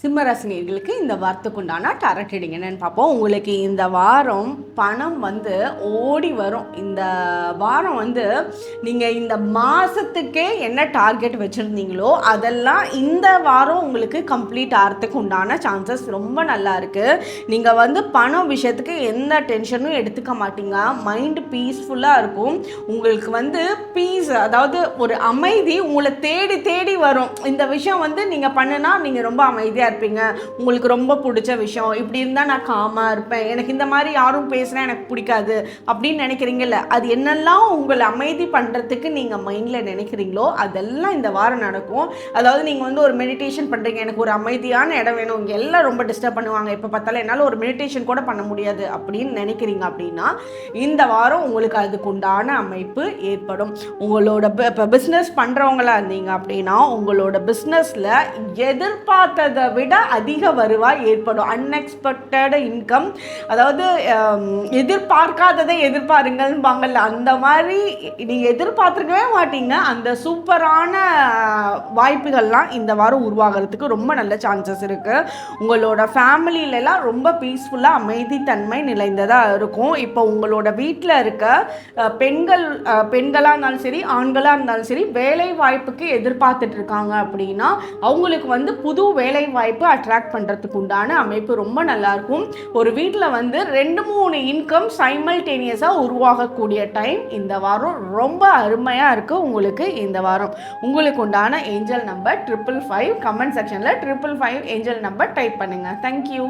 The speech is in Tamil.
சிம்மராசினியர்களுக்கு இந்த வாரத்துக்குண்டான டாரட் ரீடிங் என்னன்னு பார்ப்போம். உங்களுக்கு இந்த வாரம் பணம் ஓடி வரும். இந்த வாரம் நீங்கள் இந்த மாதத்துக்கே என்ன டார்கெட் வச்சுருந்தீங்களோ அதெல்லாம் இந்த வாரம் உங்களுக்கு கம்ப்ளீட் ஆகிறதுக்கு உண்டான சான்சஸ் ரொம்ப நல்லா இருக்குது. நீங்கள் பணம் விஷயத்துக்கு எந்த டென்ஷனும் எடுத்துக்க மாட்டீங்க. மைண்டு பீஸ்ஃபுல்லாக இருக்கும். உங்களுக்கு பீஸ், அதாவது ஒரு அமைதி உங்களை தேடி தேடி வரும். இந்த விஷயம் நீங்கள் பண்ணுனா நீங்கள் ரொம்ப அமைதியாக இருப்பீங்க. உங்களுக்கு ரொம்ப பிடிச்ச விஷயம் இப்படி இருந்தால் நான் காமாக இருப்பேன், எனக்கு இந்த மாதிரி யாரும் பேசுனா எனக்கு பிடிக்காது அப்படின்னு நினைக்கிறீங்கல்ல, அது என்னெல்லாம் உங்களை அமைதி பண்ணுறதுக்கு நீங்கள் மைண்டில் நினைக்கிறீங்களோ அதெல்லாம் இந்த வாரம் நடக்கும். அதாவது நீங்கள் ஒரு மெடிடேஷன் பண்ணுறீங்க, எனக்கு ஒரு அமைதியான இடம் வேணும், இங்கே எல்லாம் ரொம்ப டிஸ்டர்ப் பண்ணுவாங்க, எப்போ பார்த்தாலும் என்னால் ஒரு மெடிடேஷன் கூட பண்ண முடியாது அப்படின்னு நினைக்கிறீங்க அப்படின்னா இந்த வாரம் உங்களுக்கு அதுக்கு உண்டான அமைப்பு ஏற்படும். உங்களோட இப்போ பிஸ்னஸ் பண்ணுறவங்களா இருந்தீங்க அப்படின்னா உங்களோட பிஸ்னஸில் எதிர்பார்த்ததை விட அதிக வருவாய் ஏற்படும். அன்எக்ஸ்பெக்டட் இன்கம், அதாவது எதிர்பார்க்காததை எதிர்பாருங்கள்பாங்கல்ல, அந்த மாதிரி நீங்கள் எதிர்பார்த்துருக்கவே மாட்டீங்க. அந்த சூப்பரான வாய்ப்புகள்லாம் இந்த வாரம் உருவாகிறதுக்கு ரொம்ப நல்ல சான்சஸ் இருக்குது. உங்களோட ஃபேமிலியிலலாம் ரொம்ப பீஸ்ஃபுல்லாக அமைதித்தன்மை நிலைந்ததாக இருக்கும். இப்போ உங்களோட வீட்டில் இருக்க பெண்களாக இருந்தாலும் சரி ஆண்களாக இருந்தாலும் சரி வேலை வாய்ப்புக்கு எதிர்பார்த்துட்டு இருக்காங்க அப்படின்னா அவங்களுக்கு புது வேலை வாய்ப்பு அட்ராக்ட் பண்ணுறதுக்கு உண்டான அமைப்பு ரொம்ப நல்லாயிருக்கும். ஒரு வீட்டில் 2-3 இன்கம் சைமல்டேனியஸாக உருவாகக்கூடிய டைம் இந்த வாரம் ரொம்ப அருமையாக இருக்குது. உங்களுக்கு இந்த வாரம் உங்களுக்கு உண்டான ஏஞ்சல் நம்பர் 555. கமெண்ட் செக்ஷனில் 555 ஏஞ்சல் நம்பர் டைப் பண்ணுங்கள். தேங்க்யூ.